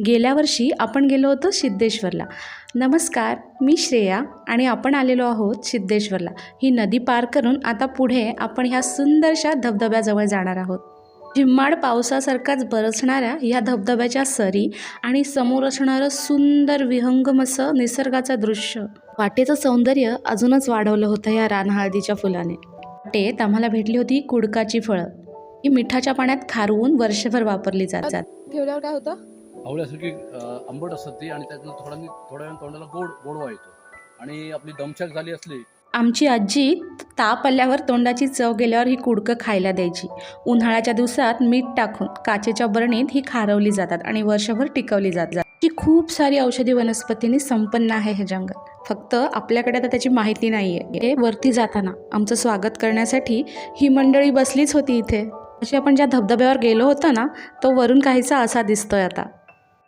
गेल्या वर्षी आपण गेलो होतो सिद्धेश्वरला. नमस्कार, मी श्रेया आणि आपण आलेलो आहोत सिद्धेश्वरला. ही नदी पार करून आता पुढे आपण ह्या सुंदरशा धबधब्याजवळ जाणार आहोत. झिम्माड पावसासारखाच बरसणाऱ्या ह्या धबधब्याच्या सरी आणि समोर असणारं सुंदर विहंगम असं निसर्गाचं दृश्य. वाटेचं सौंदर्य अजूनच वाढवलं होतं या रानहळदीच्या फुलाने. वाटेत आम्हाला भेटली होती कुडकाची फळं. ही मिठाच्या पाण्यात खारवून वर्षभर वापरली जातात. ठेवल्यावर काय होतं? आवळ्यासारखी आंबट असतात ती आणि त्यातनं थोड्या वेळानं तोंडाला गोडवा येतो. आणि आपली दमछाक झाली असली. आमची आजी ताप आल्यावर तोंडाची चव गेल्यावर ही कुडकं खायला द्यायची. उन्हाळ्याच्या दिवसात मीठ टाकून काचेच्या बरणीत ही खारवली जातात आणि वर्षभर टिकवली जातात. ही खूप सारी औषधी वनस्पतींनी संपन्न आहे हे जंगल. फक्त आपल्याकडे आता त्याची माहिती नाही आहे. वरती जाताना आमचं स्वागत करण्यासाठी ही मंडळी बसलीच होती इथे. अशी आपण ज्या धबधब्यावर गेलो होतो ना, तो वरून काहीसा असा दिसतोय आता.